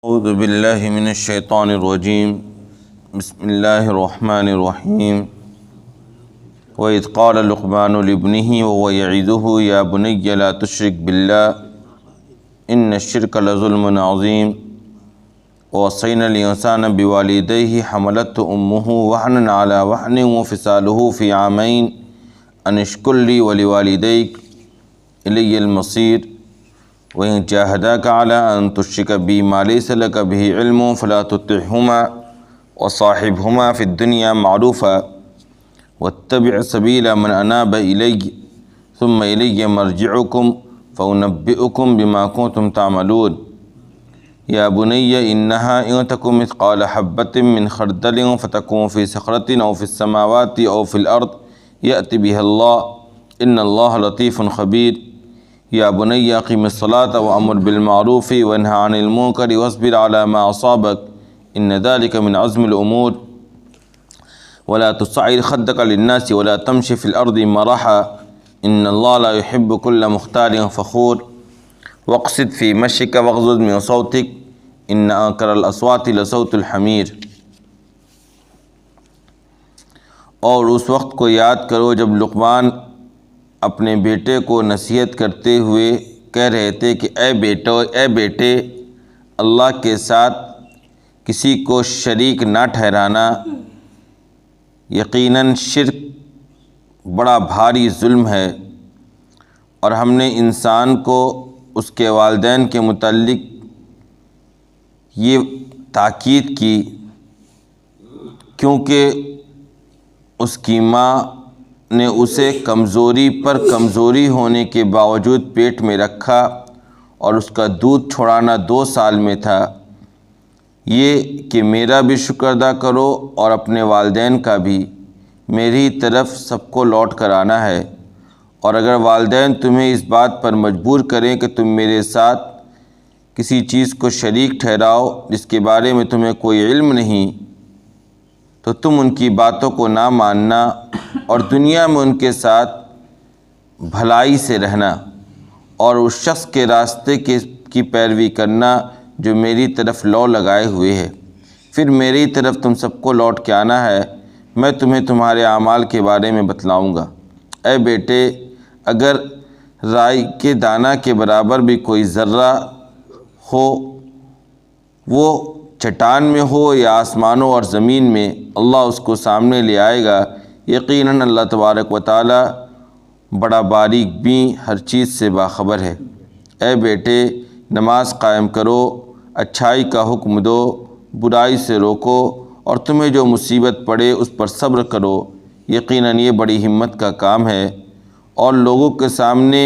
اعوذ باللہ من الشیطان الرجیم بسم اللہ الرحمن الرحیم وَإِذْ قَالَ لُقْمَانُ لِابْنِهِ وَهُوَ يَعِظُهُ يَا بُنَيَّ لَا تُشْرِكْ بِاللَّهِ إِنَّ الشِّرْكَ لَظُلْمٌ عَظِيمٌ وَوَصَّيْنَا الْإِنسَانَ بِوَالِدَيْهِ حَمَلَتْهُ أُمُّهُ وَهْنًا عَلَى وَهْنٍ وَفِصَالُهُ فِي عَامَيْنِ أَنِ اشْكُرْ لِي وَلِوَالِدَيْكَ إِلَيَّ الْمَصِيرُ وَإِن جَاهَدَاكَ عَلَىٰ أَن تُشْرِكَ بِي مَا لَيْسَ لَكَ بِهِ عِلْمٌ فَلَا تُطِعْهُمَا وَصَاحِبْهُمَا فِي الدُّنْيَا مَعْرُوفًا وَاتَّبِعْ سَبِيلَ مَنْ أَنَابَ إِلَيَّ ثُمَّ إِلَيَّ مَرْجِعُكُمْ فَأُنَبِّئُكُم بِمَا كُنتُمْ تَعْمَلُونَ يَا بُنَيَّ إِنَّهَا إِن تَكُ مِثْقَالَ حَبَّةٍ مِّنْ خَرْدَلٍ فَتَكُن فِي صَخْرَةٍ أَوْ فِي السَّمَاوَاتِ أَوْ فِي الْأَرْضِ يَأْتِ بِهَا اللَّهُ إِنَّ اللَّهَ لَطِيفٌ خَبِيرٌ یا بنی اقم الصلاۃ وامر بالمعروف وانہی عن المنکر واصبر علی ما اصابک ان ذلک من عزم الامور ولا تصعر خدک للناس ولا تمش فی الارض مرحا ان اللہ لا يحب كل مختال فخور واقصد فی مشیک واغضض من صوتک ان انکر الاصوات لصوت الحمیر۔ اور اس وقت کو یاد کرو جب لقمان اپنے بیٹے کو نصیحت کرتے ہوئے کہہ رہے تھے کہ اے بیٹے اللہ کے ساتھ کسی کو شریک نہ ٹھہرانا، یقیناً شرک بڑا بھاری ظلم ہے۔ اور ہم نے انسان کو اس کے والدین کے متعلق یہ تاکید کی کیونکہ اس کی ماں نے اسے کمزوری پر کمزوری ہونے کے باوجود پیٹ میں رکھا اور اس کا دودھ چھڑانا 2 سال میں تھا۔ یہ کہ میرا بھی شکر ادا کرو اور اپنے والدین کا بھی، میری طرف سب کو لوٹ کر آنا ہے۔ اور اگر والدین تمہیں اس بات پر مجبور کریں کہ تم میرے ساتھ کسی چیز کو شریک ٹھہراؤ جس کے بارے میں تمہیں کوئی علم نہیں، تو تم ان کی باتوں کو نہ ماننا اور دنیا میں ان کے ساتھ بھلائی سے رہنا اور اس شخص کے راستے کی پیروی کرنا جو میری طرف لو لگائے ہوئے ہے۔ پھر میری طرف تم سب کو لوٹ کے آنا ہے، میں تمہیں تمہارے اعمال کے بارے میں بتلاؤں گا۔ اے بیٹے، اگر رائی کے دانہ کے برابر بھی کوئی ذرہ ہو، وہ چٹان میں ہو یا آسمانوں اور زمین میں، اللہ اس کو سامنے لے آئے گا۔ یقیناً اللہ تبارک و تعالی بڑا باریک بین ہر چیز سے باخبر ہے۔ اے بیٹے، نماز قائم کرو، اچھائی کا حکم دو، برائی سے روکو، اور تمہیں جو مصیبت پڑے اس پر صبر کرو، یقیناً یہ بڑی ہمت کا کام ہے۔ اور لوگوں کے سامنے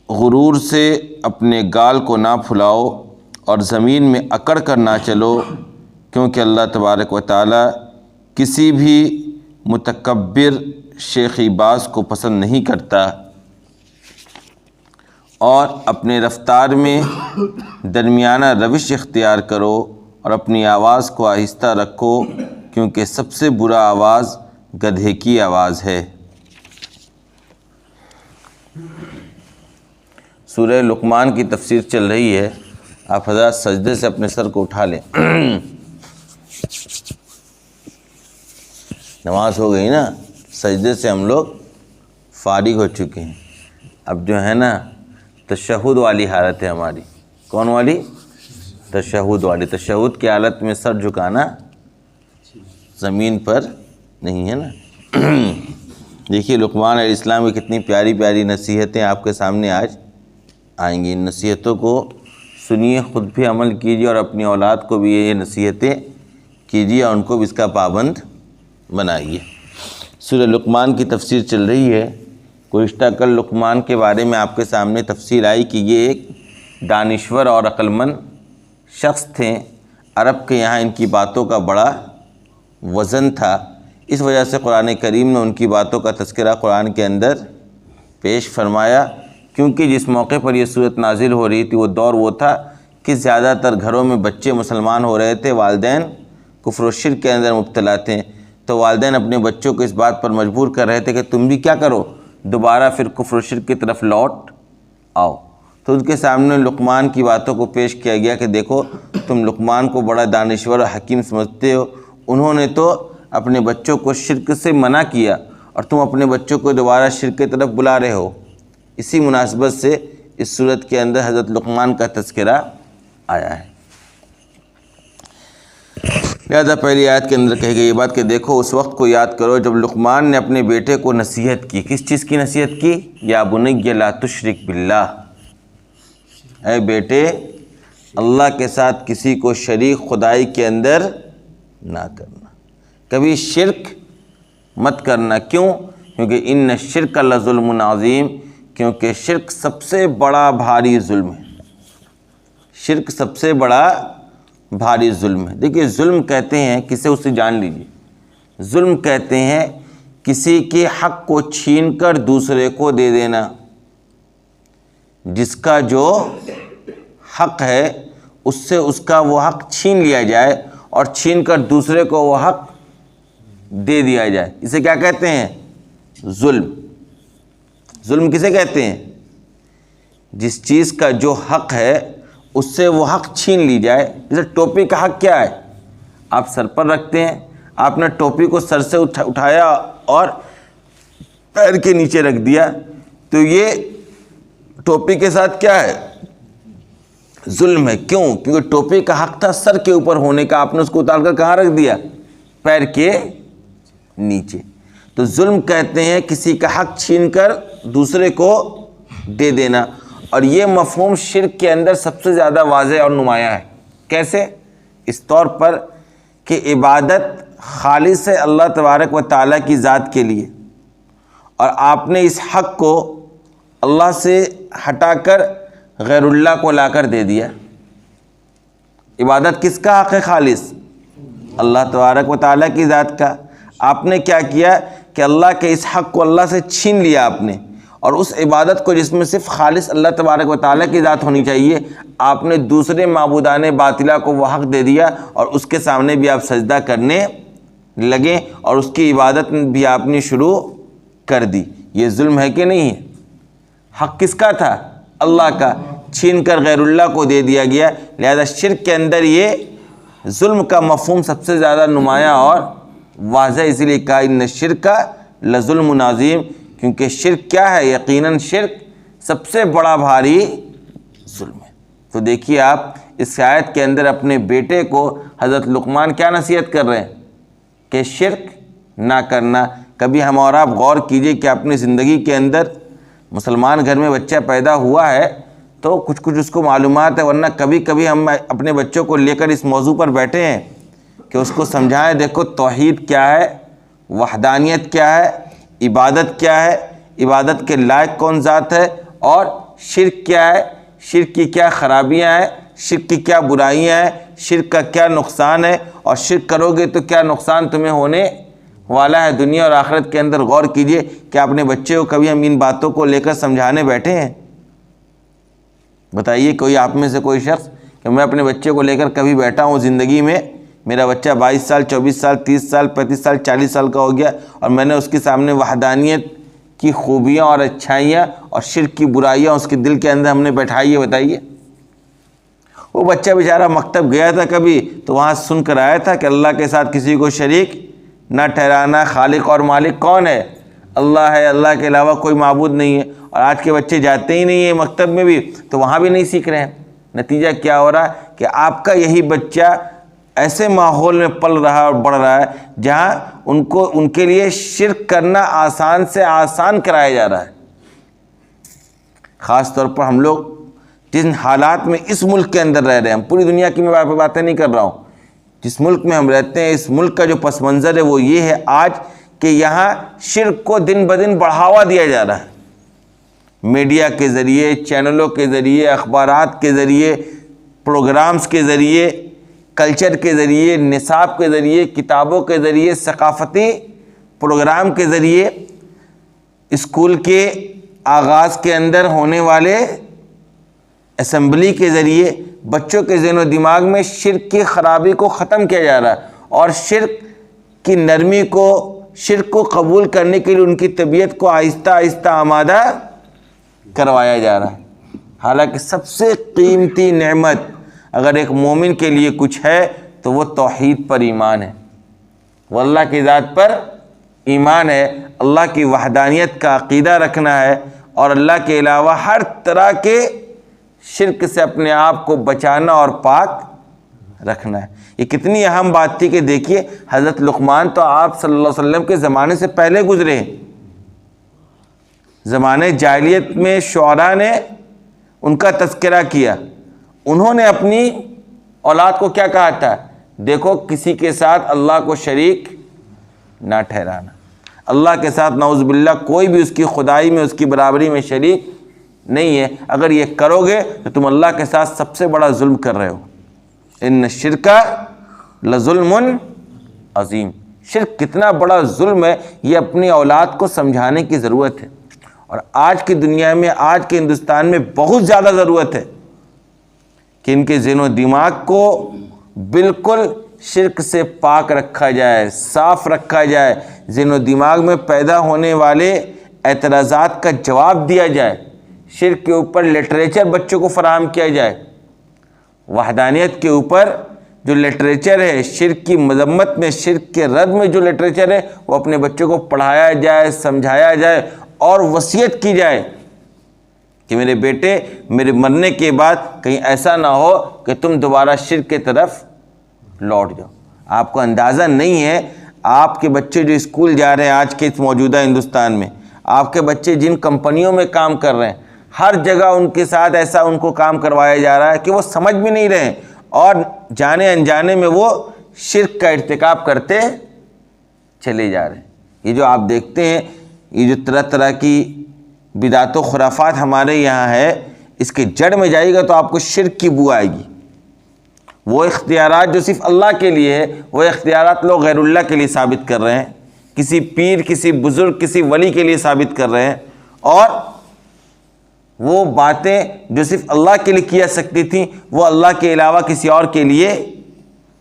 غرور سے اپنے گال کو نہ پھلاؤ اور زمین میں اکڑ کر نہ چلو، کیونکہ اللہ تبارک و تعالی کسی بھی متکبر شیخی باز کو پسند نہیں کرتا۔ اور اپنے رفتار میں درمیانہ روش اختیار کرو اور اپنی آواز کو آہستہ رکھو، کیونکہ سب سے برا آواز گدھے کی آواز ہے۔ سورہ لقمان کی تفسیر چل رہی ہے، آپ حضرات سجدے سے اپنے سر کو اٹھا لیں۔ نماز ہو گئی نا، سجدے سے ہم لوگ فارغ ہو چکے ہیں۔ اب جو ہے نا تشہد والی حالت ہے ہماری۔ کون والی؟ تشہد والی۔ تشہد کی حالت میں سر جھکانا زمین پر نہیں ہے نا۔ دیکھیے لقمان علیہ السلام کی کتنی پیاری پیاری نصیحتیں آپ کے سامنے آج آئیں گی۔ ان نصیحتوں کو سنیے، خود بھی عمل کیجیے اور اپنی اولاد کو بھی یہ نصیحتیں کیجیے اور ان کو بھی اس کا پابند بنائیے۔ سورہ لقمان کی تفسیر چل رہی ہے۔ گزشتہ کل لقمان کے بارے میں آپ کے سامنے تفصیل آئی کہ یہ ایک دانشور اور عقل مند شخص تھے۔ عرب کے یہاں ان کی باتوں کا بڑا وزن تھا، اس وجہ سے قرآن کریم نے ان کی باتوں کا تذکرہ قرآن کے اندر پیش فرمایا، کیونکہ جس موقع پر یہ صورت نازل ہو رہی تھی وہ دور وہ تھا کہ زیادہ تر گھروں میں بچے مسلمان ہو رہے تھے، والدین کفر و شرک کے اندر مبتلا تھے، تو والدین اپنے بچوں کو اس بات پر مجبور کر رہے تھے کہ تم بھی کیا کرو، دوبارہ پھر کفر و شرک کی طرف لوٹ آؤ۔ تو ان کے سامنے لقمان کی باتوں کو پیش کیا گیا کہ دیکھو تم لقمان کو بڑا دانشور اور حکیم سمجھتے ہو، انہوں نے تو اپنے بچوں کو شرک سے منع کیا اور تم اپنے بچوں کو دوبارہ شرک کی طرف بلا رہے ہو۔ اسی مناسبت سے اس صورت کے اندر حضرت لقمان کا تذکرہ آیا ہے۔ لہذا پہلی آیت کے اندر کہی گئی یہ بات کہ دیکھو اس وقت کو یاد کرو جب لقمان نے اپنے بیٹے کو نصیحت کی۔ کس چیز کی نصیحت کی؟ یا بنی لا تشرک باللہ، اے بیٹے اللہ کے ساتھ کسی کو شریک خدائی کے اندر نہ کرنا، کبھی شرک مت کرنا۔ کیوں؟ کیونکہ ان الشرک لظلم عظیم، کیونکہ شرک سب سے بڑا بھاری ظلم ہے۔ شرک سب سے بڑا بھاری ظلم ہے۔ دیکھیے ظلم کہتے ہیں کسے، اسے جان لیجیے، ظلم کہتے ہیں کسی کے حق کو چھین کر دوسرے کو دے دینا۔ جس کا جو حق ہے اس سے اس کا وہ حق چھین لیا جائے اور چھین کر دوسرے کو وہ حق دے دیا جائے، اسے کیا کہتے ہیں؟ ظلم۔ ظلم کسے کہتے ہیں؟ جس چیز کا جو حق ہے اس سے وہ حق چھین لی جائے۔ جیسے ٹوپی کا حق کیا ہے؟ آپ سر پر رکھتے ہیں، آپ نے ٹوپی کو سر سے اٹھایا اور پیر کے نیچے رکھ دیا، تو یہ ٹوپی کے ساتھ کیا ہے؟ ظلم ہے۔ کیوں؟ کیونکہ ٹوپی کا حق تھا سر کے اوپر ہونے کا، آپ نے اس کو اتار کر کہاں رکھ دیا؟ پیر کے نیچے۔ تو ظلم کہتے ہیں کسی کا حق چھین کر دوسرے کو دے دینا، اور یہ مفہوم شرک کے اندر سب سے زیادہ واضح اور نمایاں ہے۔ کیسے؟ اس طور پر کہ عبادت خالص ہے اللہ تبارک و تعالیٰ کی ذات کے لیے، اور آپ نے اس حق کو اللہ سے ہٹا کر غیر اللہ کو لا کر دے دیا۔ عبادت کس کا حق ہے خالص؟ اللہ تبارک و تعالیٰ کی ذات کا۔ آپ نے کیا کیا کہ اللہ کے اس حق کو اللہ سے چھین لیا آپ نے، اور اس عبادت کو جس میں صرف خالص اللہ تبارک و تعالیٰ کی ذات ہونی چاہیے، آپ نے دوسرے معبودان باطلہ کو وہ حق دے دیا، اور اس کے سامنے بھی آپ سجدہ کرنے لگے اور اس کی عبادت بھی آپ نے شروع کر دی۔ یہ ظلم ہے کہ نہیں ہے؟ حق کس کا تھا؟ اللہ کا، چھین کر غیر اللہ کو دے دیا گیا۔ لہذا شرک کے اندر یہ ظلم کا مفہوم سب سے زیادہ نمایاں اور واضح، اسی لیے کہا ان الشرک لظلم عظیم، کیونکہ شرک کیا ہے؟ یقیناً شرک سب سے بڑا بھاری ظلم ہے۔ تو دیکھیے آپ اس آیت کے اندر اپنے بیٹے کو حضرت لقمان کیا نصیحت کر رہے ہیں کہ شرک نہ کرنا۔ کبھی ہم اور آپ غور کیجئے کہ اپنی زندگی کے اندر مسلمان گھر میں بچہ پیدا ہوا ہے تو کچھ اس کو معلومات ہے، ورنہ کبھی کبھی ہم اپنے بچوں کو لے کر اس موضوع پر بیٹھے ہیں کہ اس کو سمجھائیں دیکھو توحید کیا ہے، وحدانیت کیا ہے، عبادت کیا ہے، عبادت کے لائق کون ذات ہے، اور شرک کیا ہے، شرک کی کیا خرابیاں ہیں، شرک کی کیا برائیاں ہیں، شرک کا کیا نقصان ہے، اور شرک کرو گے تو کیا نقصان تمہیں ہونے والا ہے دنیا اور آخرت کے اندر۔ غور کیجئے کہ اپنے بچے کو کبھی ہم ان باتوں کو لے کر سمجھانے بیٹھے ہیں؟ بتائیے کوئی آپ میں سے کوئی شخص کہ میں اپنے بچے کو لے کر کبھی بیٹھا ہوں زندگی میں، میرا بچہ 22 سال 24 سال 30 سال 35 سال 40 سال کا ہو گیا، اور میں نے اس کے سامنے وحدانیت کی خوبیاں اور اچھائیاں اور شرک کی برائیاں اس کے دل کے اندر ہم نے بیٹھائی ہے؟ بتائیے۔ وہ بچہ بیچارہ مکتب گیا تھا کبھی تو وہاں سن کر آیا تھا کہ اللہ کے ساتھ کسی کو شریک نہ ٹھہرانا، خالق اور مالک کون ہے؟ اللہ ہے، اللہ کے علاوہ کوئی معبود نہیں ہے۔ اور آج کے بچے جاتے ہی نہیں ہیں مکتب میں بھی، تو وہاں بھی نہیں سیکھ رہے ہیں۔ نتیجہ کیا ہو رہا ہے کہ آپ کا یہی بچہ ایسے ماحول میں پل رہا اور بڑھ رہا ہے جہاں ان کے لیے شرک کرنا آسان سے آسان کرایا جا رہا ہے۔ خاص طور پر ہم لوگ جن حالات میں اس ملک کے اندر رہ رہے ہیں، ہم پوری دنیا کی میں باتیں نہیں کر رہا ہوں، جس ملک میں ہم رہتے ہیں اس ملک کا جو پس منظر ہے وہ یہ ہے آج کہ یہاں شرک کو دن بدن بڑھاوا دیا جا رہا ہے۔ میڈیا کے ذریعے، چینلوں کے ذریعے، اخبارات کے ذریعے، پروگرامز کے ذریعے، کلچر کے ذریعے، نصاب کے ذریعے، کتابوں کے ذریعے، ثقافتی پروگرام کے ذریعے، اسکول کے آغاز کے اندر ہونے والے اسمبلی کے ذریعے بچوں کے ذہن و دماغ میں شرک کی خرابی کو ختم کیا جا رہا ہے، اور شرک کی نرمی کو، شرک کو قبول کرنے کے لیے ان کی طبیعت کو آہستہ آہستہ آمادہ کروایا جا رہا ہے۔ حالانکہ سب سے قیمتی نعمت اگر ایک مومن کے لیے کچھ ہے تو وہ توحید پر ایمان ہے، وہ اللہ کی ذات پر ایمان ہے، اللہ کی وحدانیت کا عقیدہ رکھنا ہے، اور اللہ کے علاوہ ہر طرح کے شرک سے اپنے آپ کو بچانا اور پاک رکھنا ہے۔ یہ کتنی اہم بات تھی کہ دیکھیے حضرت لقمان تو آپ صلی اللہ علیہ وسلم کے زمانے سے پہلے گزرے ہیں، زمانے جاہلیت میں شعراء نے ان کا تذکرہ کیا، انہوں نے اپنی اولاد کو کیا کہا تھا؟ دیکھو کسی کے ساتھ اللہ کو شریک نہ ٹھہرانا، اللہ کے ساتھ نعوذ باللہ کوئی بھی اس کی خدائی میں، اس کی برابری میں شریک نہیں ہے۔ اگر یہ کرو گے تو تم اللہ کے ساتھ سب سے بڑا ظلم کر رہے ہو۔ ان الشرک لظلم عظیم، شرک کتنا بڑا ظلم ہے، یہ اپنی اولاد کو سمجھانے کی ضرورت ہے، اور آج کی دنیا میں، آج کے ہندوستان میں بہت زیادہ ضرورت ہے کہ ان کے ذہن و دماغ کو بالکل شرک سے پاک رکھا جائے، صاف رکھا جائے، ذہن و دماغ میں پیدا ہونے والے اعتراضات کا جواب دیا جائے، شرک کے اوپر لٹریچر بچوں کو فراہم کیا جائے، وحدانیت کے اوپر جو لٹریچر ہے، شرک کی مذمت میں، شرک کے رد میں جو لٹریچر ہے، وہ اپنے بچوں کو پڑھایا جائے، سمجھایا جائے اور وصیت کی جائے کہ میرے بیٹے میرے مرنے کے بعد کہیں ایسا نہ ہو کہ تم دوبارہ شرک کی طرف لوٹ جاؤ۔ آپ کو اندازہ نہیں ہے، آپ کے بچے جو اسکول جا رہے ہیں آج کے اس موجودہ ہندوستان میں، آپ کے بچے جن کمپنیوں میں کام کر رہے ہیں، ہر جگہ ان کے ساتھ ایسا ان کو کام کروایا جا رہا ہے کہ وہ سمجھ بھی نہیں رہے ہیں، اور جانے انجانے میں وہ شرک کا ارتکاب کرتے چلے جا رہے ہیں۔ یہ جو آپ دیکھتے ہیں، یہ جو طرح طرح کی بدعت و خرافات ہمارے یہاں ہے، اس کے جڑ میں جائے گا تو آپ کو شرک کی بو آئے گی۔ وہ اختیارات جو صرف اللہ کے لیے ہے، وہ اختیارات لوگ غیر اللہ کے لیے ثابت کر رہے ہیں، کسی پیر، کسی بزرگ، کسی ولی کے لیے ثابت کر رہے ہیں، اور وہ باتیں جو صرف اللہ کے لیے کی جا سکتی تھیں وہ اللہ کے علاوہ کسی اور کے لیے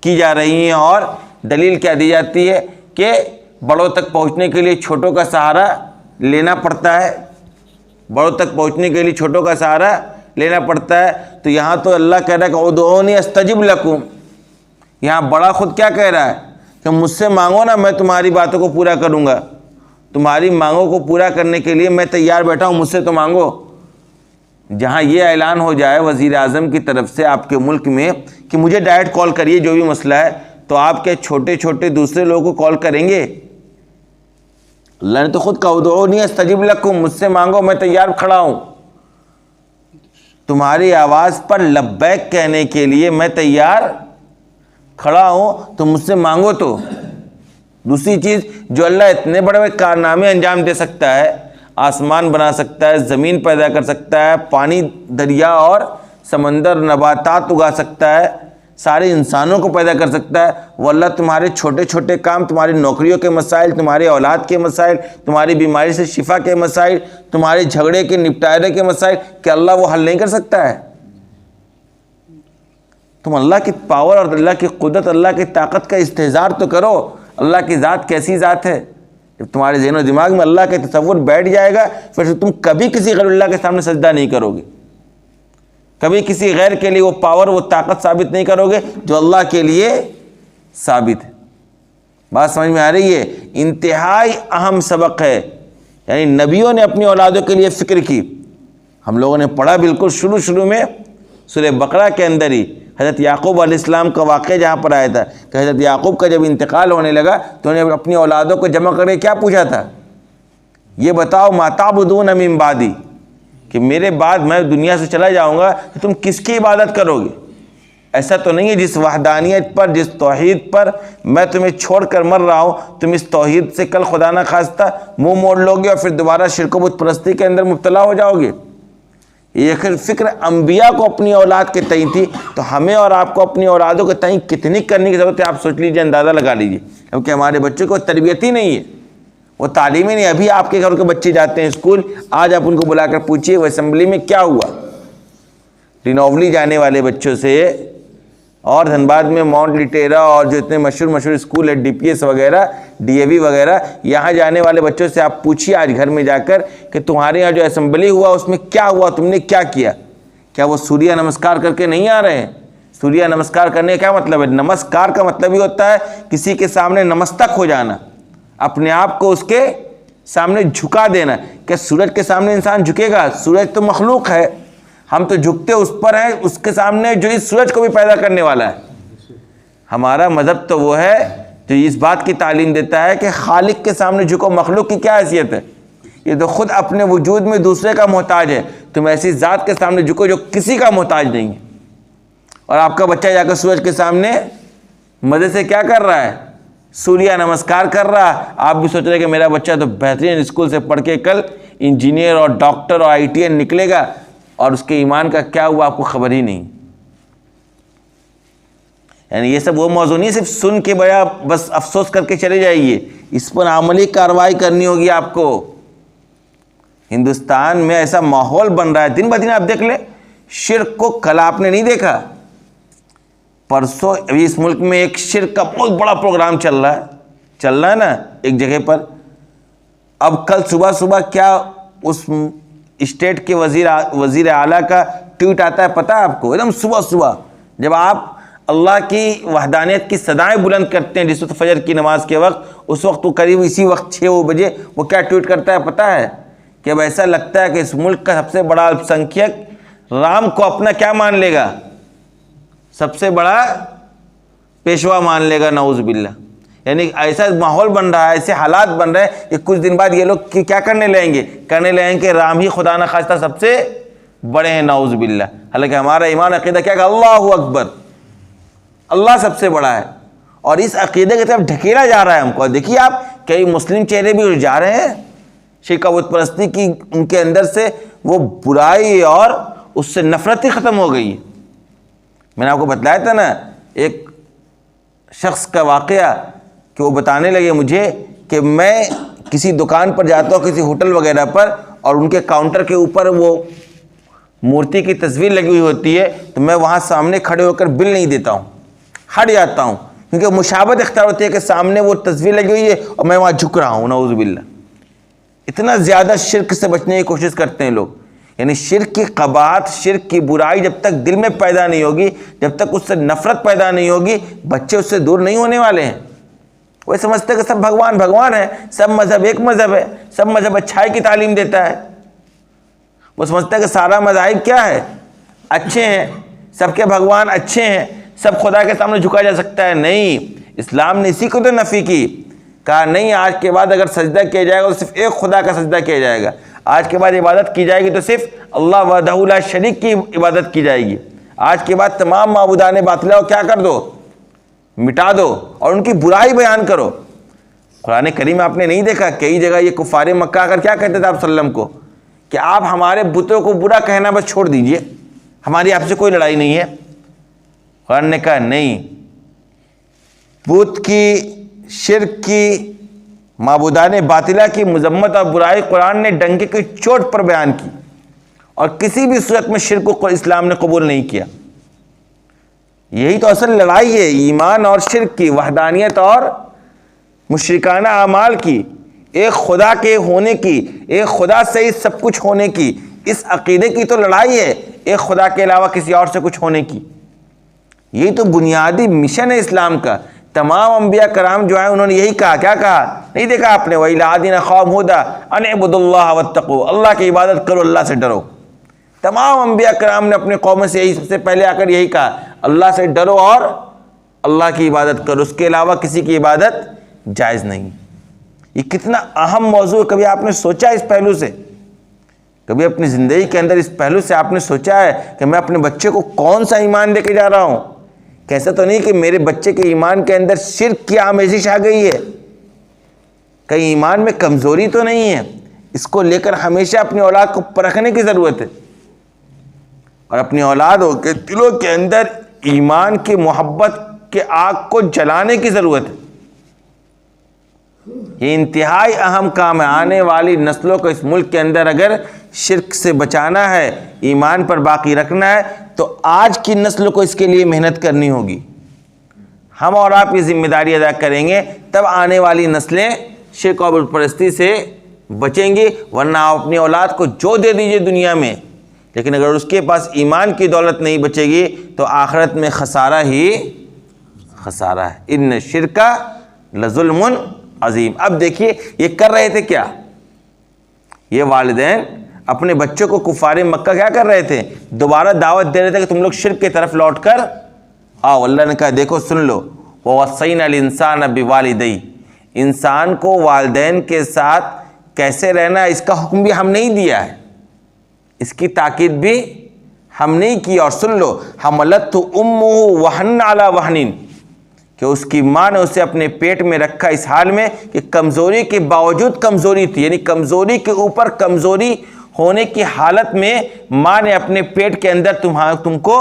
کی جا رہی ہیں۔ اور دلیل کیا دی جاتی ہے کہ بڑوں تک پہنچنے کے لیے چھوٹوں کا سہارا لینا پڑتا ہے، بڑوں تک پہنچنے کے لیے چھوٹوں کا سہارا لینا پڑتا ہے۔ تو یہاں تو اللہ کہہ رہا ہے کہ ادعونی استجب لکم، یہاں بڑا خود کیا کہہ رہا ہے کہ مجھ سے مانگو نا، میں تمہاری باتوں کو پورا کروں گا، تمہاری مانگوں کو پورا کرنے کے لیے میں تیار بیٹھا ہوں، مجھ سے تو مانگو۔ جہاں یہ اعلان ہو جائے وزیر اعظم کی طرف سے آپ کے ملک میں کہ مجھے ڈائریکٹ کال کریے جو بھی مسئلہ ہے، تو آپ کے چھوٹے چھوٹے دوسرے لوگوں کو کال کریں گے؟ اللہ نے تو خود کہا ادعونی استجب لکم، مجھ سے مانگو میں تیار کھڑا ہوں، تمہاری آواز پر لبیک کہنے کے لیے میں تیار کھڑا ہوں، تو مجھ سے مانگو۔ تو دوسری چیز جو اللہ اتنے بڑے بڑے کارنامے انجام دے سکتا ہے، آسمان بنا سکتا ہے، زمین پیدا کر سکتا ہے، پانی، دریا اور سمندر، نباتات اگا سکتا ہے، سارے انسانوں کو پیدا کر سکتا ہے، وہ اللہ تمہارے چھوٹے چھوٹے کام، تمہاری نوکریوں کے مسائل، تمہاری اولاد کے مسائل، تمہاری بیماری سے شفا کے مسائل، تمہارے جھگڑے کے نپٹارے کے مسائل، کہ اللہ وہ حل نہیں کر سکتا ہے؟ تم اللہ کی پاور اور اللہ کی قدرت، اللہ کی طاقت کا استحضار تو کرو۔ اللہ کی ذات کیسی ذات ہے؟ جب تمہارے ذہن و دماغ میں اللہ کا تصور بیٹھ جائے گا، پھر تم کبھی کسی غیر اللہ کے سامنے سجدہ نہیں کرو گے، کبھی کسی غیر کے لیے وہ پاور، وہ طاقت ثابت نہیں کرو گے جو اللہ کے لیے ثابت ہے۔ بات سمجھ میں آ رہی ہے؟ انتہائی اہم سبق ہے، یعنی نبیوں نے اپنی اولادوں کے لیے فکر کی۔ ہم لوگوں نے پڑھا بالکل شروع میں سورہ بقرہ کے اندر ہی حضرت یعقوب علیہ السلام کا واقعہ جہاں پر آیا تھا کہ حضرت یعقوب کا جب انتقال ہونے لگا تو انہوں نے اپنی اولادوں کو جمع کر کے کیا پوچھا تھا؟ یہ بتاؤ ما تعبدون من بعدی، کہ میرے بعد میں دنیا سے چلا جاؤں گا تو تم کس کی عبادت کرو گے؟ ایسا تو نہیں ہے جس وحدانیت پر، جس توحید پر میں تمہیں چھوڑ کر مر رہا ہوں، تم اس توحید سے کل خدا نہ خواستہ منہ موڑ لو گے اور پھر دوبارہ شرک و بت پرستی کے اندر مبتلا ہو جاؤ گے۔ یہ فکر انبیاء کو اپنی اولاد کے تئیں تھی، تو ہمیں اور آپ کو اپنی اولادوں کے تئیں کتنی کرنے کی ضرورت ہے آپ سوچ لیجیے، اندازہ لگا لیجیے، کیونکہ ہمارے بچوں کو تربیت ہی نہیں ہے، وہ تعلیم ہی نہیں۔ ابھی آپ کے گھر کے بچے جاتے ہیں اسکول، آج آپ ان کو بلا کر پوچھیے وہ اسمبلی میں کیا ہوا، رینوولی جانے والے بچوں سے اور دھنباد میں ماؤنٹ لٹیرا اور جو اتنے مشہور اسکول ہے، ڈی پی ایس وغیرہ، ڈی اے وی وغیرہ، یہاں جانے والے بچوں سے آپ پوچھیے آج گھر میں جا کر کہ تمہارے یہاں جو اسمبلی ہوا اس میں کیا ہوا، تم نے کیا کیا؟ کیا وہ سوریہ نمسکار کر کے نہیں آ رہے ہیں؟ سوریہ نمسکار کرنے کا کیا مطلب ہے؟ نمسکار کا مطلب ہی ہوتا ہے کسی کے سامنے نمستک ہو جانا، اپنے آپ کو اس کے سامنے جھکا دینا۔ کہ سورج کے سامنے انسان جھکے گا؟ سورج تو مخلوق ہے، ہم تو جھکتے اس پر ہیں، اس کے سامنے جو اس سورج کو بھی پیدا کرنے والا ہے۔ ہمارا مذہب تو وہ ہے جو اس بات کی تعلیم دیتا ہے کہ خالق کے سامنے جھکو۔ مخلوق کی کیا حیثیت ہے؟ یہ تو خود اپنے وجود میں دوسرے کا محتاج ہے۔ تم ایسی ذات کے سامنے جھکو جو کسی کا محتاج نہیں ہے۔ اور آپ کا بچہ جا کر سورج کے سامنے مزے سے کیا کر رہا ہے؟ سوریہ نمسکار کر رہا ہے۔ آپ بھی سوچ رہے کہ میرا بچہ تو بہترین اسکول سے پڑھ کے کل انجینئر اور ڈاکٹر اور ITN نکلے گا، اور اس کے ایمان کا کیا ہوا آپ کو خبر ہی نہیں۔ یعنی یہ سب وہ موضوع نہیں صرف سن کے بیا بس افسوس کر کے چلے جائیے، اس پر عملی کارروائی کرنی ہوگی آپ کو۔ ہندوستان میں ایسا ماحول بن رہا ہے دن بہ دن، آپ دیکھ لیں شرک کو۔ کل آپ نے نہیں دیکھا، پرسوں ابھی اس ملک میں ایک شرک کا بہت بڑا پروگرام چل رہا ہے نا ایک جگہ پر۔ اب کل صبح کیا اس اسٹیٹ کے وزیر اعلیٰ کا ٹویٹ آتا ہے پتہ ہے آپ کو؟ ایک دم صبح جب آپ اللہ کی وحدانیت کی صدائیں بلند کرتے ہیں جس وقت فجر کی نماز کے وقت، اس وقت وہ قریب اسی وقت 6 بجے وہ کیا ٹویٹ کرتا ہے پتہ ہے؟ کہ اب ایسا لگتا ہے کہ اس ملک کا سب سے بڑا الپ سنکھیک رام کو اپنا کیا مان لے گا؟ سب سے بڑا پیشوا مان لے گا، نعوذ باللہ۔ یعنی ایسا ماحول بن رہا ہے، ایسے حالات بن رہے ہیں کہ کچھ دن بعد یہ لوگ کیا کرنے لگیں گے کہ رام ہی خدا نہ خواستہ سب سے بڑے ہیں، نعوذ باللہ۔ حالانکہ ہمارا ایمان عقیدہ کیا کہ اللہ اکبر، اللہ سب سے بڑا ہے، اور اس عقیدے کی طرف ڈھکیلا جا رہا ہے ہم کو۔ دیکھیے آپ کئی مسلم چہرے بھی جا رہے ہیں، شرک بت پرستی کی ان کے اندر سے وہ برائی اور اس سے نفرت ہی ختم ہو گئی ہے۔ میں نے آپ کو بتلایا تھا نا ایک شخص کا واقعہ کہ وہ بتانے لگے مجھے کہ میں کسی دکان پر جاتا ہوں، کسی ہوٹل وغیرہ پر، اور ان کے کاؤنٹر کے اوپر وہ مورتی کی تصویر لگی ہوئی ہوتی ہے، تو میں وہاں سامنے کھڑے ہو کر بل نہیں دیتا ہوں، ہٹ جاتا ہوں، کیونکہ مشابہت اختیار ہوتی ہے کہ سامنے وہ تصویر لگی ہوئی ہے اور میں وہاں جھک رہا ہوں، نعوذ باللہ۔ اتنا زیادہ شرک سے بچنے کی کوشش کرتے ہیں لوگ۔ یعنی شرک کی قباحت، شرک کی برائی جب تک دل میں پیدا نہیں ہوگی، جب تک اس سے نفرت پیدا نہیں ہوگی، بچے اس سے دور نہیں ہونے والے ہیں۔ وہ سمجھتے ہیں کہ سب بھگوان ہیں، سب مذہب ایک مذہب ہے، سب مذہب اچھائی کی تعلیم دیتا ہے۔ وہ سمجھتا ہے کہ سارا مذاہب کیا ہے؟ اچھے ہیں، سب کے بھگوان اچھے ہیں، سب خدا کے سامنے جھکا جا سکتا ہے۔ نہیں، اسلام نے اسی کو تو نفی کی، کہا نہیں آج کے بعد اگر سجدہ کیا جائے گا تو صرف ایک خدا کا سجدہ کیا جائے گا، آج کے بعد عبادت کی جائے گی تو صرف اللہ وحدہ لا شریک کی عبادت کی جائے گی، آج کے بعد تمام معبودان باطلہ کو کیا کر دو؟ مٹا دو، اور ان کی برائی بیان کرو۔ قرآن کریم آپ نے نہیں دیکھا کئی جگہ یہ کفار مکہ آ کر کیا کہتے تھے آپ صلی اللہ علیہ وسلم کو کہ آپ ہمارے بتوں کو برا کہنا بس چھوڑ دیجئے، ہماری آپ سے کوئی لڑائی نہیں ہے۔ قرآن نے کہا نہیں، بت کی، شرک کی، معبودان باطلہ کی مذمت اور برائی قرآن نے ڈنکے کی چوٹ پر بیان کی، اور کسی بھی صورت میں شرک کو اسلام نے قبول نہیں کیا۔ یہی تو اصل لڑائی ہے، ایمان اور شرک کی، وحدانیت اور مشرکانہ اعمال کی، ایک خدا کے ہونے کی، ایک خدا سے ہی سب کچھ ہونے کی، اس عقیدے کی تو لڑائی ہے، ایک خدا کے علاوہ کسی اور سے کچھ ہونے کی۔ یہی تو بنیادی مشن ہے اسلام کا۔ تمام انبیاء کرام جو ہیں انہوں نے یہی کہا، کیا کہا؟ نہیں دیکھا آپ نے؟ وَإِلَىٰ عَادٍ أَخَاهُمْ هُودًا أَنِ اعْبُدُوا اللَّهَ وَاتَّقُوهُ، اللہ کی عبادت کرو، اللہ سے ڈرو۔ تمام انبیاء کرام نے اپنے قوم سے یہی سب سے پہلے آ کر یہی کہا، اللہ سے ڈرو اور اللہ کی عبادت کرو، اس کے علاوہ کسی کی عبادت جائز نہیں۔ یہ کتنا اہم موضوع ہے، کبھی آپ نے سوچا اس پہلو سے؟ کبھی اپنی زندگی کے اندر اس پہلو سے آپ نے سوچا ہے کہ میں اپنے بچے کو کون سا ایمان دے کے جا رہا ہوں؟ کیسا تو نہیں کہ میرے بچے کے ایمان کے اندر شرک کی آمیزش آ گئی ہے، کہیں ایمان میں کمزوری تو نہیں ہے؟ اس کو لے کر ہمیشہ اپنی اولاد کو پرکھنے کی ضرورت ہے، اور اپنی اولادوں کے دلوں کے اندر ایمان کی محبت کے آگ کو جلانے کی ضرورت ہے۔ یہ انتہائی اہم کام ہے۔ آنے والی نسلوں کو اس ملک کے اندر اگر شرک سے بچانا ہے، ایمان پر باقی رکھنا ہے، تو آج کی نسل کو اس کے لیے محنت کرنی ہوگی۔ ہم اور آپ یہ ذمہ داری ادا کریں گے تب آنے والی نسلیں شرک اور بت پرستی سے بچیں گی، ورنہ آپ اپنی اولاد کو جو دے دیجئے دنیا میں لیکن اگر اس کے پاس ایمان کی دولت نہیں بچے گی تو آخرت میں خسارہ ہی خسارہ ہے. ان الشرک لظلم عظیم. اب دیکھیے یہ کر رہے تھے کیا؟ یہ والدین اپنے بچوں کو کفار مکہ کیا کر رہے تھے؟ دوبارہ دعوت دے رہے تھے کہ تم لوگ شرک کی طرف لوٹ کر آؤ. اللہ نے کہا دیکھو سن لو، وَوَصَّيْنَا الْإِنسَانَ بِوَالِدَيْهِ، انسان کو والدین کے ساتھ کیسے رہنا ہے اس کا حکم بھی ہم نہیں دیا ہے، اس کی تاکید بھی ہم نہیں کی. اور سن لو، حملتہ امہ وہن علی وہن، کہ اس کی ماں نے اسے اپنے پیٹ میں رکھا اس حال میں کہ کمزوری کے باوجود کمزوری تھی، یعنی کمزوری کے اوپر کمزوری ہونے کی حالت میں ماں نے اپنے پیٹ کے اندر تم کو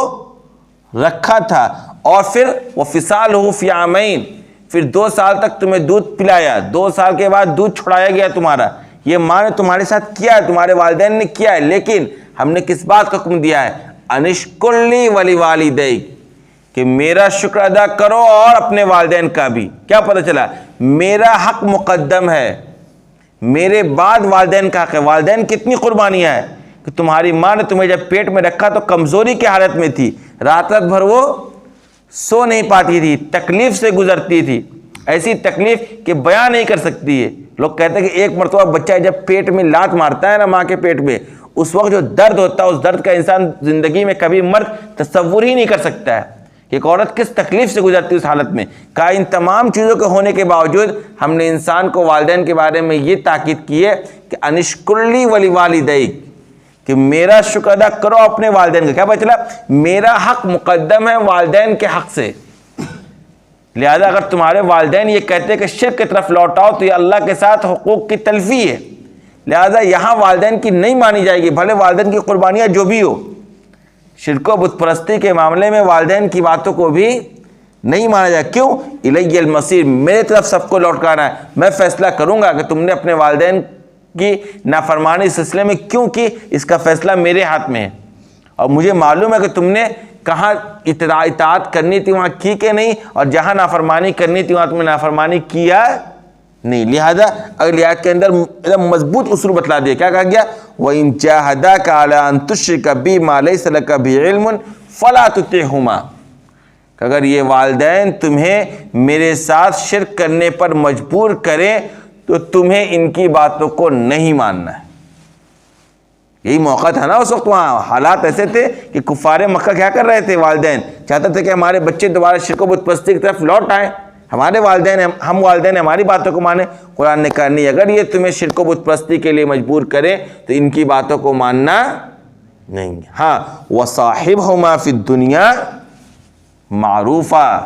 رکھا تھا. اور پھر وَفِصَالُهُ فِي عَامَيْنِ، پھر 2 سال تک تمہیں دودھ پلایا، 2 سال کے بعد دودھ چھڑایا گیا تمہارا. یہ ماں نے تمہارے ساتھ کیا ہے، تمہارے والدین نے کیا ہے، لیکن ہم نے کس بات کا حکم دیا ہے؟ أَنِ اشْكُرْ لِي وَلِوَالِدَيْكَ، کہ میرا شکر ادا کرو اور اپنے والدین کا بھی. کیا پتہ چلا؟ میرا حق مقدم ہے، میرے بعد والدین کا حق ہے. والدین کتنی قربانیاں ہیں کہ تمہاری ماں نے تمہیں جب پیٹ میں رکھا تو کمزوری کی حالت میں تھی، رات بھر وہ سو نہیں پاتی تھی، تکلیف سے گزرتی تھی، ایسی تکلیف کہ بیان نہیں کر سکتی ہے. لوگ کہتے ہیں کہ ایک مرتبہ بچہ جب پیٹ میں لات مارتا ہے نا ماں کے پیٹ میں، اس وقت جو درد ہوتا ہے اس درد کا انسان زندگی میں کبھی مرد تصور ہی نہیں کر سکتا ہے کہ ایک عورت کس تکلیف سے گزرتی ہے اس حالت میں. کہا ان تمام چیزوں کے ہونے کے باوجود ہم نے انسان کو والدین کے بارے میں یہ تاکید کی ہے کہ أَنِ اشْكُرْ لِي وَلِوَالِدَيْكَ، کہ میرا شکر ادا کرو اپنے والدین کا. کیا پتہ چلا؟ میرا حق مقدم ہے والدین کے حق سے. لہذا اگر تمہارے والدین یہ کہتے کہ شرک کی طرف لوٹاؤ تو یہ اللہ کے ساتھ حقوق کی تلفی ہے. لہذا یہاں والدین کی نہیں مانی جائے گی، بھلے والدین کی قربانیاں جو بھی ہو. شرک و بت پرستی کے معاملے میں والدین کی باتوں کو بھی نہیں مانا جائے. کیوں؟ الیہ المصیر، میرے طرف سب کو لوٹ کر آنا ہے. میں فیصلہ کروں گا کہ تم نے اپنے والدین کی نافرمانی اس سلسلے میں کیوں کی، اس کا فیصلہ میرے ہاتھ میں ہے. اور مجھے معلوم ہے کہ تم نے کہاں اطاعت کرنی تھی وہاں کی کہ نہیں، اور جہاں نافرمانی کرنی تھی وہاں تم نے نافرمانی کیا نہیں. لہذا اگلی آیت کے اندر مضبوط اصول بتلا دیا. کیا کہا گیا؟ وَإِن جَاهَدَاكَ عَلَىٰ أَن تُشْرِكَ بِي مَا لَيْسَ لَكَ بِهِ عِلْمٌ فَلَا تُطِعْهُمَا، کہ اگر یہ والدین تمہیں میرے ساتھ شرک کرنے پر مجبور کریں تو تمہیں ان کی باتوں کو نہیں ماننا ہے. یہی موقع تھا نا اس وقت، وہاں حالات ایسے تھے کہ کفار مکہ کیا کر رہے تھے؟ والدین چاہتے تھے کہ ہمارے بچے دوبارہ شرک و بت پرستی کی طرف لوٹ آئیں، ہمارے والدین ہم والدین ہماری باتوں کو مانیں. قرآن نے کہا نہیں، اگر یہ تمہیں شرک و بت پرستی کے لیے مجبور کریں تو ان کی باتوں کو ماننا نہیں. ہاں وَصَاحِبْهُمَا فِي الدُّنْيَا مَعْرُوفًا،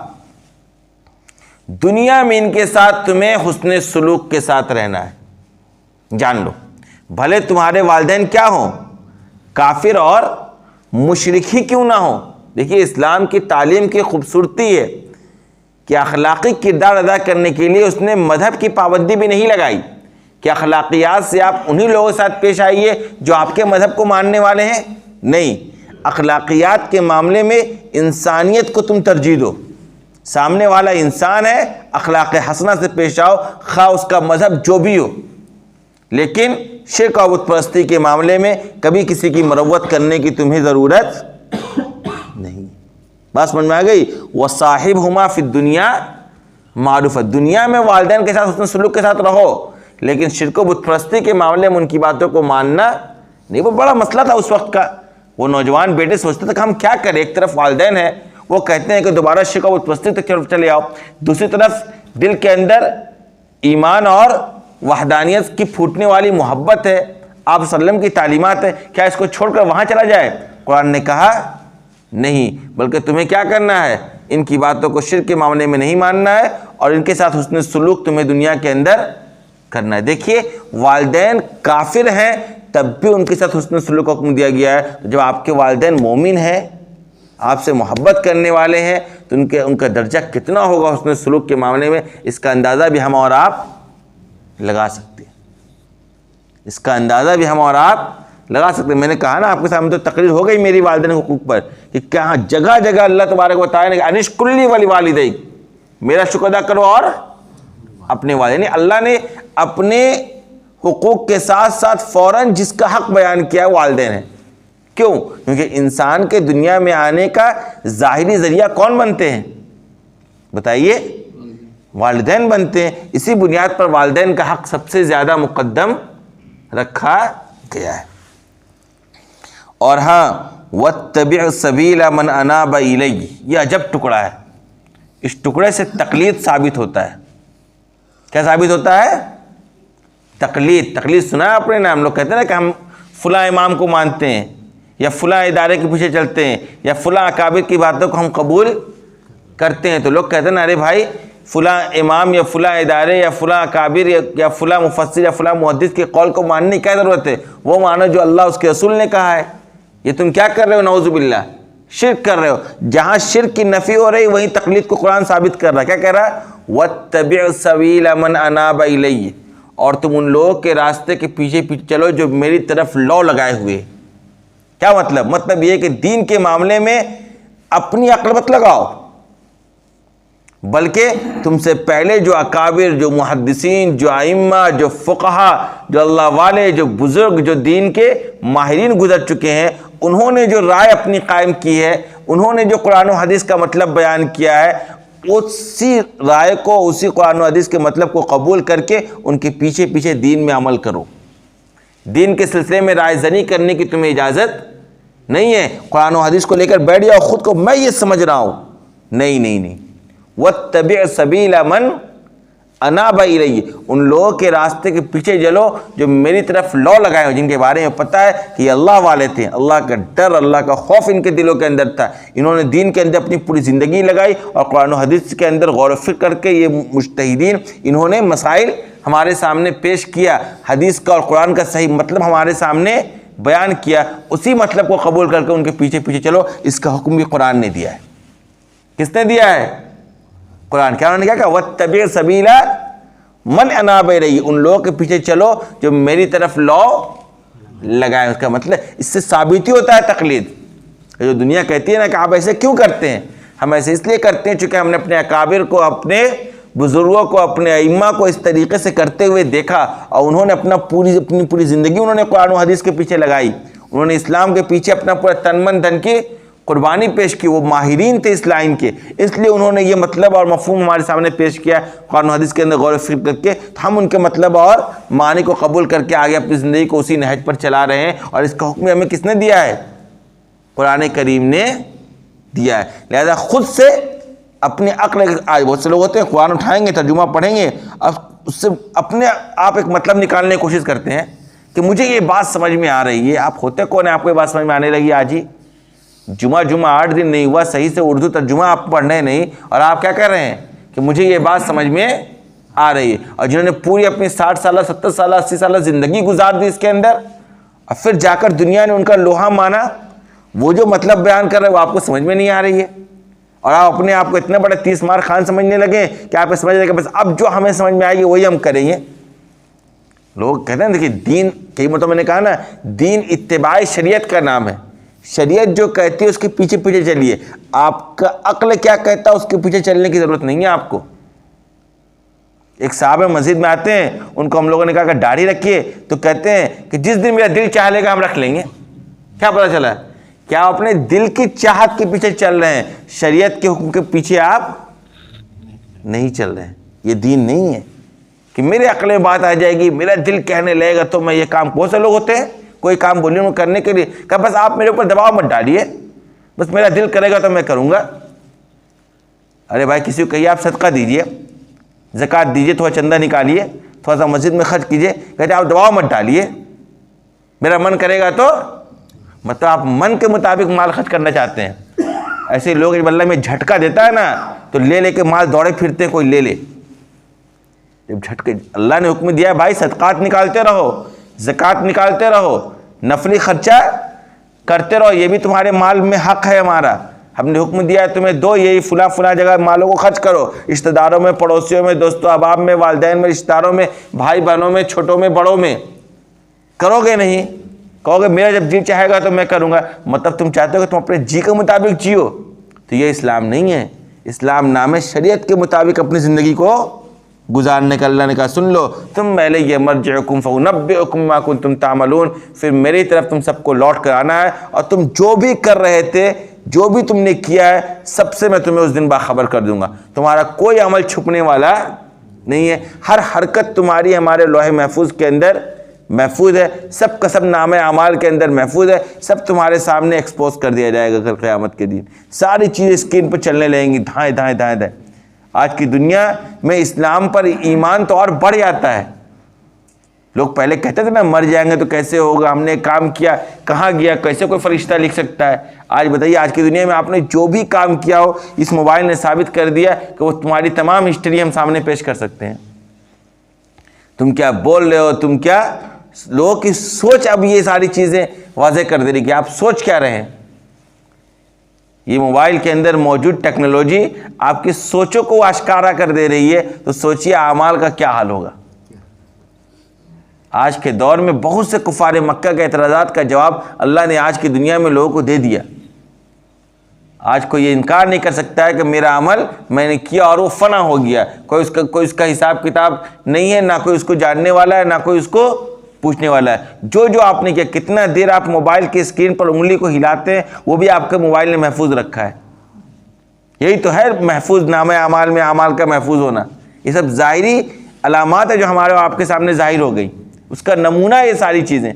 دنیا میں ان کے ساتھ تمہیں حسن سلوک کے ساتھ رہنا ہے. جان لو بھلے تمہارے والدین کیا ہوں، کافر اور مشرک ہی کیوں نہ ہوں. دیکھیے اسلام کی تعلیم کی خوبصورتی ہے کہ اخلاقی کردار ادا کرنے کے لیے اس نے مذہب کی پابندی بھی نہیں لگائی کہ اخلاقیات سے آپ انہی لوگوں کے ساتھ پیش آئیے جو آپ کے مذہب کو ماننے والے ہیں. نہیں، اخلاقیات کے معاملے میں انسانیت کو تم ترجیح دو. سامنے والا انسان ہے، اخلاق حسنہ سے پیش آؤ، خواہ اس کا مذہب جو بھی ہو. لیکن شرک و بت پرستی کے معاملے میں کبھی کسی کی مروت کرنے کی تمہیں ضرورت نہیں. بات سمجھ میں آ گئی؟ وَصَاحِبْهُمَا فِي الدُّنْيَا مَعْرُوفًا، دنیا میں والدین کے ساتھ حسن سلوک کے ساتھ رہو، لیکن شرک و بت پرستی کے معاملے میں ان کی باتوں کو ماننا نہیں. وہ بڑا مسئلہ تھا اس وقت کا. وہ نوجوان بیٹے سوچتے تھے کہ ہم کیا کریں. ایک طرف والدین ہیں، وہ کہتے ہیں کہ دوبارہ شرک و بت پرستی تک چلے آؤ، دوسری طرف دل کے اندر ایمان اور وحدانیت کی پھوٹنے والی محبت ہے، آپ صلی اللہ علیہ وسلم کی تعلیمات ہے. کیا اس کو چھوڑ کر وہاں چلا جائے؟ قرآن نے کہا نہیں، بلکہ تمہیں کیا کرنا ہے؟ ان کی باتوں کو شرک کے معاملے میں نہیں ماننا ہے اور ان کے ساتھ حسن سلوک تمہیں دنیا کے اندر کرنا ہے. دیکھیے والدین کافر ہیں تب بھی ان کے ساتھ حسن سلوک کا حکم دیا گیا ہے. جب آپ کے والدین مومن ہیں، آپ سے محبت کرنے والے ہیں، تو ان کا درجہ کتنا ہوگا حسن سلوک کے معاملے میں، اس کا اندازہ بھی ہم اور آپ لگا سکتے ہیں. اس کا اندازہ بھی ہم اور آپ لگا سکتے ہیں. میں نے کہا نا آپ کے سامنے تو تقریر ہو گئی میری والدین کے حقوق پر کہ کیا جگہ جگہ اللہ تبارک و تعالیٰ نے أَنِ اشْكُرْ لِي وَلِوَالِدَيْكَ، میرا شکر ادا کرو اور اپنے والدین. اللہ نے اپنے حقوق کے ساتھ ساتھ فوراً جس کا حق بیان کیا ہے والدین ہیں. کیوں؟ کیونکہ انسان کے دنیا میں آنے کا ظاہری ذریعہ کون بنتے ہیں بتائیے؟ والدین بنتے ہیں. اسی بنیاد پر والدین کا حق سب سے زیادہ مقدم رکھا گیا ہے. اور ہاں واتبع سبیل من اناب الی، یہ عجب ٹکڑا ہے. اس ٹکڑے سے تقلید ثابت ہوتا ہے. کیا ثابت ہوتا ہے؟ تقلید. تقلید سنا ہے آپ نے نا؟ ہم لوگ کہتے ہیں نا کہ ہم فلاں امام کو مانتے ہیں، یا فلاں ادارے کے پیچھے چلتے ہیں، یا فلاں اکابر کی باتوں کو ہم قبول کرتے ہیں. تو لوگ کہتے ہیں نا ارے بھائی فلاں امام یا فلاں ادارے یا فلاں اکابر یا فلاں مفسر یا فلاں محدث کے قول کو ماننے کی کیا ضرورت ہے؟ وہ مانو جو اللہ اس کے رسول نے کہا ہے. یہ تم کیا کر رہے ہو؟ نعوذ باللہ شرک کر رہے ہو. جہاں شرک کی نفی ہو رہی وہیں تقلید کو قرآن ثابت کر رہا ہے. کیا کہہ رہا ہے؟ واتبع سبیل من اناب الی، اور تم ان لوگوں کے راستے کے پیچھے پیچھے چلو جو میری طرف لو لگائے ہوئے. کیا مطلب؟ مطلب یہ کہ دین کے معاملے میں اپنی عقل مت لگاؤ، بلکہ تم سے پہلے جو اکابر، جو محدثین، جو ائمہ، جو فقہا، جو اللہ والے، جو بزرگ، جو دین کے ماہرین گزر چکے ہیں، انہوں نے جو رائے اپنی قائم کی ہے، انہوں نے جو قرآن و حدیث کا مطلب بیان کیا ہے، اسی رائے کو، اسی قرآن و حدیث کے مطلب کو قبول کر کے ان کے پیچھے پیچھے دین میں عمل کرو. دین کے سلسلے میں رائے زنی کرنے کی تمہیں اجازت نہیں ہے. قرآن و حدیث کو لے کر بیٹھ جاؤ خود کو میں یہ سمجھ رہا ہوں. نہیں نہیں نہیں. واتبع سبیل من اناب الی، ان لوگوں کے راستے کے پیچھے چلو جو میری طرف لو لگائے ہو، جن کے بارے میں پتہ ہے کہ یہ اللہ والے تھے، اللہ کا ڈر، اللہ کا خوف ان کے دلوں کے اندر تھا. انہوں نے دین کے اندر اپنی پوری زندگی لگائی اور قرآن و حدیث کے اندر غور و فکر کر کے یہ مجتہدین انہوں نے مسائل ہمارے سامنے پیش کیا، حدیث کا اور قرآن کا صحیح مطلب ہمارے سامنے بیان کیا. اسی مطلب کو قبول کر کے ان کے پیچھے پیچھے چلو. اس کا حکم بھی قرآن نے دیا ہے. کس نے دیا ہے؟ قرآن. کیا انہوں نے کیا کہا؟ واتبع سبیل من اناب الی، ان لوگوں کے پیچھے چلو جو میری طرف لو لگائے. اس کا مطلب اس سے ثابت ہی ہوتا ہے تقلید. جو دنیا کہتی ہے نا کہ آپ ایسے کیوں کرتے ہیں، ہم ایسے اس لیے کرتے ہیں چونکہ ہم نے اپنے اکابر کو، اپنے بزرگوں کو، اپنے ائمہ کو اس طریقے سے کرتے ہوئے دیکھا، اور انہوں نے اپنی پوری زندگی انہوں نے قرآن و حدیث کے پیچھے لگائی. انہوں نے اسلام کے پیچھے اپنا پورا تن من دھن کی قربانی پیش کی. وہ ماہرین تھے اس لائن کے، اس لیے انہوں نے یہ مطلب اور مفہوم ہمارے سامنے پیش کیا قرآن و حدیث کے اندر غور و فکر کر کے. ہم ان کے مطلب اور معنی کو قبول کر کے آگے اپنی زندگی کو اسی نہج پر چلا رہے ہیں. اور اس کا حکم ہمیں کس نے دیا ہے؟ قرآن کریم نے دیا ہے. لہذا خود سے اپنی عقل، آج بہت سے لوگ ہوتے ہیں قرآن اٹھائیں گے، ترجمہ پڑھیں گے، اب اس سے اپنے آپ ایک مطلب نکالنے کی کوشش کرتے ہیں کہ مجھے یہ بات سمجھ میں آ رہی ہے. آپ ہوتے کون ہیں آپ کو یہ بات سمجھ میں آنے لگی؟ آج ہی جمعہ 8 دن نہیں ہوا صحیح سے اردو ترجمہ آپ پڑھنے نہیں، اور آپ کیا کر رہے ہیں کہ مجھے یہ بات سمجھ میں آ رہی ہے. اور جنہوں نے پوری اپنی 60 سالہ 70 سالہ 80 سالہ زندگی گزار دی اس کے اندر، اور پھر جا کر دنیا نے ان کا لوہا مانا، وہ جو مطلب بیان کر رہے وہ آپ کو سمجھ میں نہیں آ رہی ہے، اور آپ اپنے آپ کو اتنے بڑے 30 مار خان سمجھنے لگے کہ آپ سمجھ رہے کہ بس اب جو ہمیں سمجھ میں آئے گی وہی ہم کریں گے. لوگ کہتے ہیں دیکھیے دین، کئی مرتبہ میں نے کہا نا، دین اتباع شریعت کا نام ہے. شریعت جو کہتی ہے اس کے پیچھے پیچھے چلیے. آپ کا عقل کیا کہتا ہے اس کے پیچھے چلنے کی ضرورت نہیں ہے آپ کو. ایک صاحب مسجد میں آتے ہیں، ان کو ہم لوگوں نے کہا کہ داڑھی رکھیے، تو کہتے ہیں کہ جس دن میرا دل چاہ لے گا ہم رکھ لیں گے. کیا پتہ چلا؟ کیا آپ اپنے دل کی چاہت کے پیچھے چل رہے ہیں، شریعت کے حکم کے پیچھے آپ نہیں چل رہے ہیں. یہ دین نہیں ہے کہ میرے عقل میں بات آ جائے گی، میرا دل کہنے لگے گا تو میں یہ کام. بہت سے لوگ ہوتے ہیں کوئی کام بولنے میں کرنے کے لیے کہ بس آپ میرے اوپر دباؤ مت ڈالیے، بس میرا دل کرے گا تو میں کروں گا. ارے بھائی کسی کو کہیے آپ صدقہ دیجئے، زکوٰۃ دیجئے، تھوڑا چندہ نکالیے، تھوڑا سا مسجد میں خرچ کیجئے، کہتے آپ دباؤ مت ڈالیے، میرا من کرے گا تو. مطلب آپ من کے مطابق مال خرچ کرنا چاہتے ہیں. ایسے لوگ جب اللہ میں جھٹکا دیتا ہے نا تو لے کے مال دوڑے پھرتے ہیں، کوئی لے. جب جھٹکے اللہ نے حکم دیا ہے بھائی صدقات نکالتے رہو، زکوٰۃ نکالتے رہو، نفلی خرچہ کرتے رہو، یہ بھی تمہارے مال میں حق ہے ہمارا. ہم نے حکم دیا ہے تمہیں دو، یہی فلاں جگہ مالوں کو خرچ کرو، رشتہ داروں میں، پڑوسیوں میں، دوستوں احباب میں، والدین میں، رشتہ داروں میں، بھائی بہنوں میں، چھوٹوں میں، بڑوں میں. کرو گے نہیں؟ کہو گے میرا جب جی چاہے گا تو میں کروں گا. مطلب تم چاہتے ہو کہ تم اپنے جی کے مطابق جیو، تو یہ اسلام نہیں ہے. اسلام نام ہے شریعت کے مطابق اپنی زندگی کو گزارنے کا اللہ نے کہا سن لو ثم الی مرجعکم فانبئکم بما کنتم تعملون، پھر میری طرف تم سب کو لوٹ کر آنا ہے، اور تم جو بھی کر رہے تھے، جو بھی تم نے کیا ہے، سب سے میں تمہیں اس دن باخبر کر دوں گا۔ تمہارا کوئی عمل چھپنے والا نہیں ہے، ہر حرکت تمہاری ہمارے لوح محفوظ کے اندر محفوظ ہے، سب کا سب نام اعمال کے اندر محفوظ ہے، سب تمہارے سامنے ایکسپوز کر دیا جائے گا کل قیامت کے دن۔ ساری چیزیں اسکرین پر چلنے لگیں گی، دھائیں دھائیں دھائیں دھائیں۔ آج کی دنیا میں اسلام پر ایمان تو اور بڑھ جاتا ہے۔ لوگ پہلے کہتے تھے نا مر جائیں گے تو کیسے ہوگا، ہم نے کام کیا کہاں گیا، کیسے کوئی فرشتہ لکھ سکتا ہے۔ آج بتائیے آج کی دنیا میں آپ نے جو بھی کام کیا ہو، اس موبائل نے ثابت کر دیا کہ وہ تمہاری تمام ہسٹری ہم سامنے پیش کر سکتے ہیں۔ تم کیا بول رہے ہو، تم کیا، لوگوں کی سوچ اب یہ ساری چیزیں واضح کر دے رہی کہ آپ سوچ کیا رہے ہیں۔ یہ موبائل کے اندر موجود ٹیکنالوجی آپ کی سوچوں کو آشکارا کر دے رہی ہے، تو سوچئے اعمال کا کیا حال ہوگا۔ آج کے دور میں بہت سے کفار مکہ کے اعتراضات کا جواب اللہ نے آج کی دنیا میں لوگوں کو دے دیا۔ آج کوئی یہ انکار نہیں کر سکتا ہے کہ میرا عمل میں نے کیا اور وہ فنا ہو گیا، کوئی اس کا حساب کتاب نہیں ہے، نہ کوئی اس کو جاننے والا ہے، نہ کوئی اس کو پوچھنے والا ہے۔ جو آپ نے کیا، کتنا دیر آپ موبائل کی اسکرین پر انگلی کو ہلاتے ہیں، وہ بھی آپ کے موبائل نے محفوظ رکھا ہے۔ یہی تو ہے محفوظ نامہ اعمال میں اعمال کا محفوظ ہونا۔ یہ سب ظاہری علامات ہے جو ہمارے آپ کے سامنے ظاہر ہو گئی، اس کا نمونہ یہ ساری چیزیں۔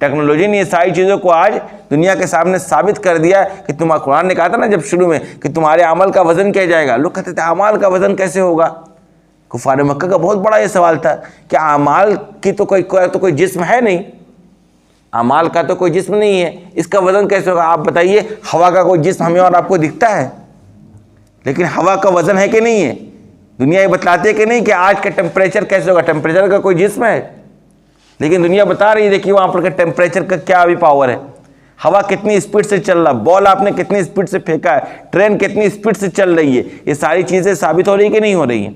ٹیکنالوجی نے یہ ساری چیزوں کو آج دنیا کے سامنے ثابت کر دیا کہ قرآن نے کہا تھا نا جب شروع میں کہ تمہارے عمل کا وزن کیا جائے گا، لوگ کہتے تھے اعمال کا وزن کیسے ہوگا؟ کفار مکہ کا بہت بڑا یہ سوال تھا کہ اعمال کی تو کوئی جسم ہے نہیں، اعمال کا تو کوئی جسم نہیں ہے، اس کا وزن کیسے ہوگا؟ آپ بتائیے، ہوا کا کوئی جسم ہمیں اور آپ کو دکھتا ہے، لیکن ہوا کا وزن ہے کہ نہیں ہے؟ دنیا یہ بتلاتے ہے کہ نہیں کہ آج کا ٹیمپریچر کیسے ہوگا؟ ٹیمپریچر کا کوئی جسم ہے، لیکن دنیا بتا رہی ہے دیکھیے وہاں پر کہ ٹیمپریچر کا کیا ابھی پاور ہے، ہوا کتنی اسپیڈ سے چل رہا، بال آپ نے کتنی اسپیڈ سے پھینکا ہے، ٹرین کتنی اسپیڈ سے چل رہی ہے، یہ ساری چیزیں ثابت ہو رہی ہے کہ نہیں ہو رہی ہیں؟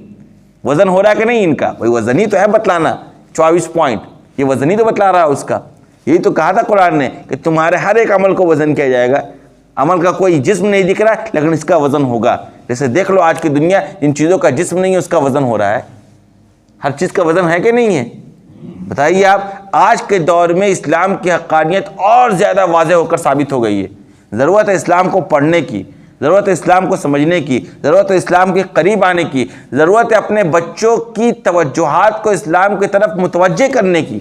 وزن ہو رہا ہے کہ نہیں ان کا؟ وہی وزن ہی تو ہے بتلانا، 24 پوائنٹ، یہ وزن ہی تو بتلا رہا ہے اس کا۔ یہی تو کہا تھا قرآن نے کہ تمہارے ہر ایک عمل کو وزن کیا جائے گا۔ عمل کا کوئی جسم نہیں دکھ رہا ہے لیکن اس کا وزن ہوگا۔ جیسے دیکھ لو آج کی دنیا جن چیزوں کا جسم نہیں ہے اس کا وزن ہو رہا ہے۔ ہر چیز کا وزن ہے کہ نہیں ہے؟ بتائیے آپ، آج کے دور میں اسلام کی حقانیت اور زیادہ واضح ہو کر ثابت ہو گئی ہے۔ ضرورت ہے اسلام کو پڑھنے کی، ضرورت ہے اسلام کو سمجھنے کی، ضرورت ہے اسلام کے قریب آنے کی، ضرورت ہے اپنے بچوں کی توجہات کو اسلام کی طرف متوجہ کرنے کی۔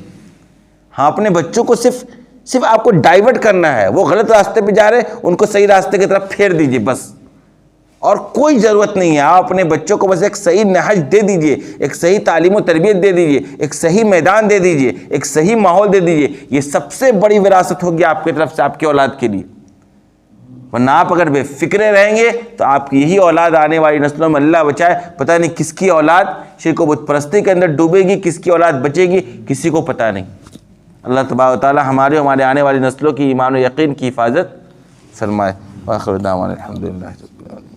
ہاں، اپنے بچوں کو صرف آپ کو ڈائیورٹ کرنا ہے، وہ غلط راستے پہ جا رہے ہیں ان کو صحیح راستے کی طرف پھیر دیجئے بس، اور کوئی ضرورت نہیں ہے۔ آپ اپنے بچوں کو بس ایک صحیح نہج دے دیجئے، ایک صحیح تعلیم و تربیت دے دیجئے، ایک صحیح میدان دے دیجئے، ایک صحیح ماحول دے دیجئے۔ یہ سب سے بڑی وراثت ہوگی آپ کی طرف سے آپ کی اولاد کے لیے۔ ورنہ آپ اگر بے فکرے رہیں گے تو آپ کی یہی اولاد آنے والی نسلوں میں اللہ بچائے پتہ نہیں کس کی اولاد شرک و بت پرستی کے اندر ڈوبے گی، کس کی اولاد بچے گی، کسی کو پتہ نہیں۔ اللہ تبارک و تعالی ہمارے آنے والی نسلوں کی ایمان و یقین کی حفاظت فرمائے۔ وآخر دعوانا الحمدللہ رب العالمین۔